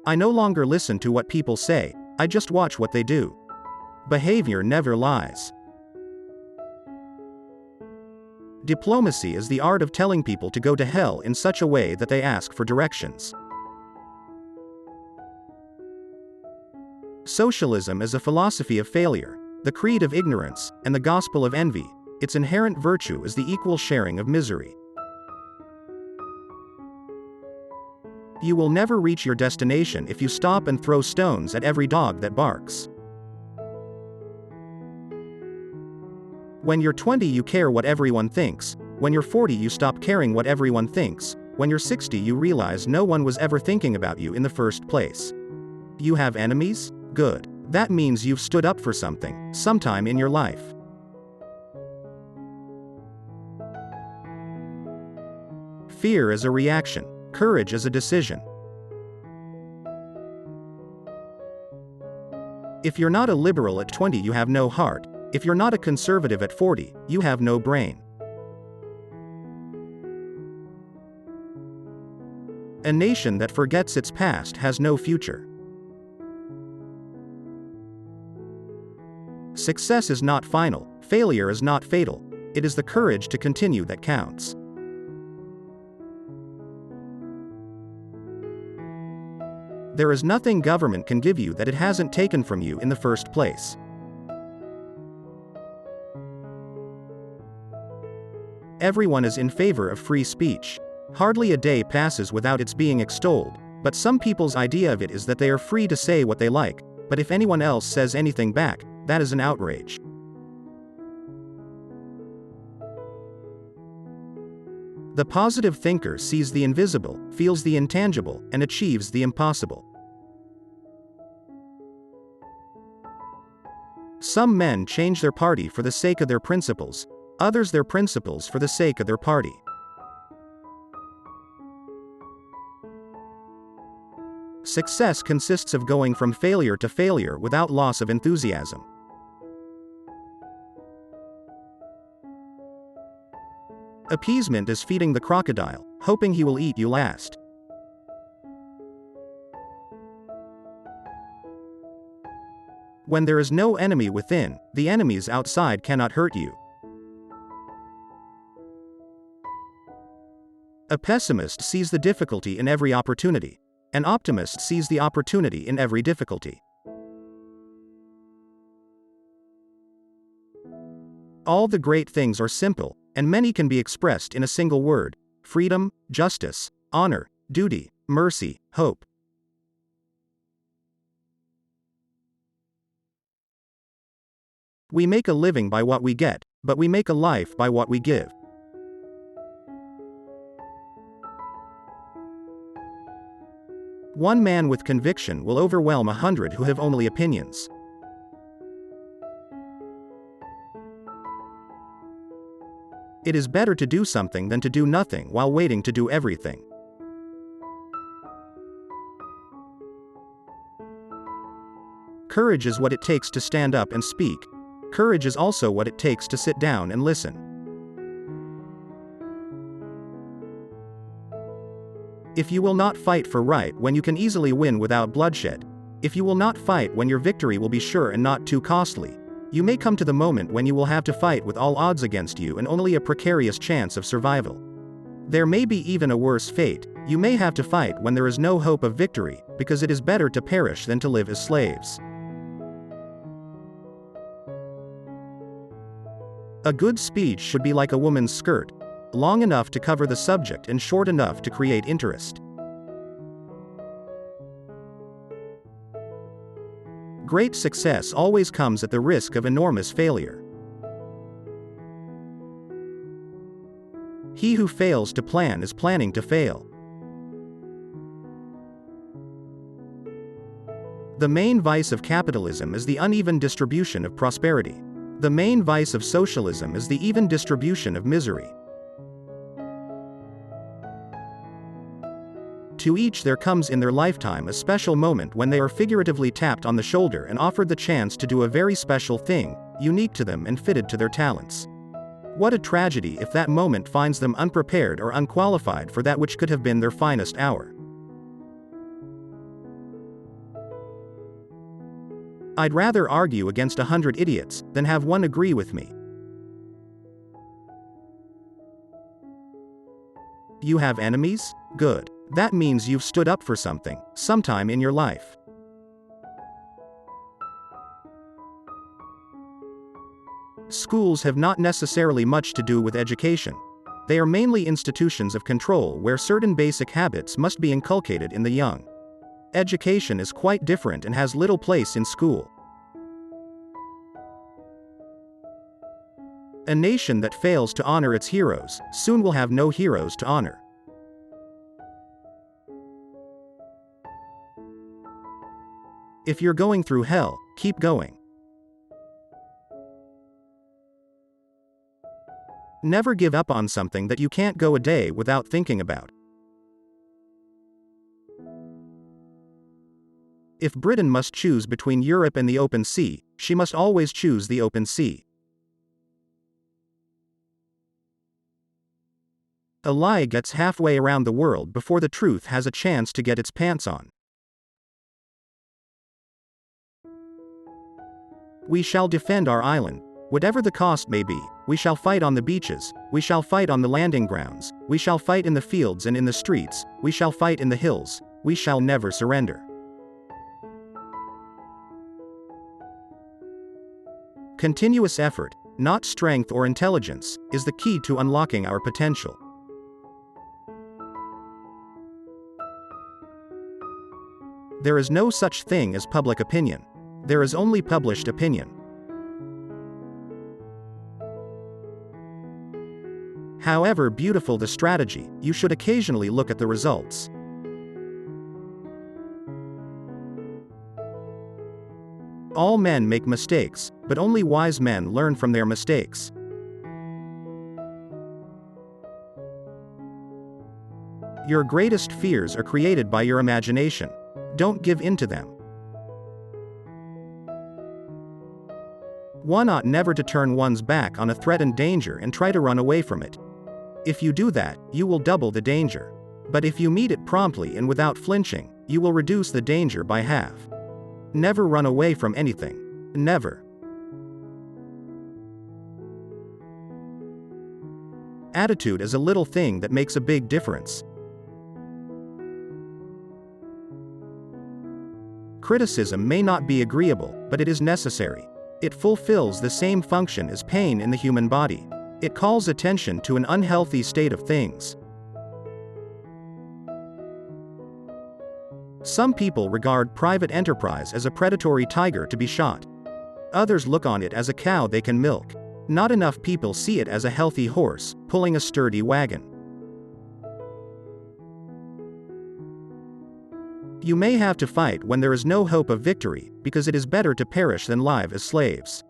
I no longer listen to what people say, I just watch what they do. Behavior never lies. Diplomacy is the art of telling people to go to hell in such a way that they ask for directions. Socialism is a philosophy of failure, the creed of ignorance, and the gospel of envy. Its inherent virtue is the equal sharing of misery. You will never reach your destination if you stop and throw stones at every dog that barks. When you're 20 you care what everyone thinks, when you're 40 you stop caring what everyone thinks, when you're 60 you realize no one was ever thinking about you in the first place. You have enemies? Good. That means you've stood up for something, sometime in your life. Fear is a reaction. Courage is a decision. If you're not a liberal at 20 you have no heart. If you're not a conservative at 40, you have no brain. A nation that forgets its past has no future. Success is not final, failure is not fatal. It is the courage to continue that counts. There is nothing government can give you that it hasn't taken from you in the first place. Everyone is in favor of free speech. Hardly a day passes without its being extolled, but some people's idea of it is that they are free to say what they like, but if anyone else says anything back, that is an outrage. The positive thinker sees the invisible, feels the intangible, and achieves the impossible. Some men change their party for the sake of their principles, others their principles for the sake of their party. Success consists of going from failure to failure without loss of enthusiasm. Appeasement is feeding the crocodile, hoping he will eat you last. When there is no enemy within, the enemies outside cannot hurt you. A pessimist sees the difficulty in every opportunity. An optimist sees the opportunity in every difficulty. All the great things are simple, and many can be expressed in a single word: freedom, justice, honor, duty, mercy, hope. We make a living by what we get, but we make a life by what we give. One man with conviction will overwhelm 100 who have only opinions. It is better to do something than to do nothing while waiting to do everything. Courage is what it takes to stand up and speak. Courage is also what it takes to sit down and listen. If you will not fight for right when you can easily win without bloodshed, if you will not fight when your victory will be sure and not too costly, you may come to the moment when you will have to fight with all odds against you and only a precarious chance of survival. There may be even a worse fate: you may have to fight when there is no hope of victory, because it is better to perish than to live as slaves. A good speech should be like a woman's skirt, long enough to cover the subject and short enough to create interest. Great success always comes at the risk of enormous failure. He who fails to plan is planning to fail. The main vice of capitalism is the uneven distribution of prosperity. The main vice of socialism is the even distribution of misery. To each there comes in their lifetime a special moment when they are figuratively tapped on the shoulder and offered the chance to do a very special thing, unique to them and fitted to their talents. What a tragedy if that moment finds them unprepared or unqualified for that which could have been their finest hour. I'd rather argue against 100 idiots than have one agree with me. You have enemies? Good. That means you've stood up for something, sometime in your life. Schools have not necessarily much to do with education. They are mainly institutions of control where certain basic habits must be inculcated in the young. Education is quite different and has little place in school. A nation that fails to honor its heroes soon will have no heroes to honor. If you're going through hell, keep going. Never give up on something that you can't go a day without thinking about. If Britain must choose between Europe and the open sea, she must always choose the open sea. A lie gets halfway around the world before the truth has a chance to get its pants on. We shall defend our island, whatever the cost may be. We shall fight on the beaches, we shall fight on the landing grounds, we shall fight in the fields and in the streets, we shall fight in the hills, we shall never surrender. Continuous effort, not strength or intelligence, is the key to unlocking our potential. There is no such thing as public opinion. There is only published opinion. However beautiful the strategy, you should occasionally look at the results. All men make mistakes, but only wise men learn from their mistakes. Your greatest fears are created by your imagination. Don't give in to them. One ought never to turn one's back on a threatened danger and try to run away from it. If you do that, you will double the danger. But if you meet it promptly and without flinching, you will reduce the danger by half. Never run away from anything. Never. Attitude is a little thing that makes a big difference. Criticism may not be agreeable, but it is necessary. It fulfills the same function as pain in the human body. It calls attention to an unhealthy state of things. Some people regard private enterprise as a predatory tiger to be shot. Others look on it as a cow they can milk. Not enough people see it as a healthy horse, pulling a sturdy wagon. You may have to fight when there is no hope of victory, because it is better to perish than live as slaves.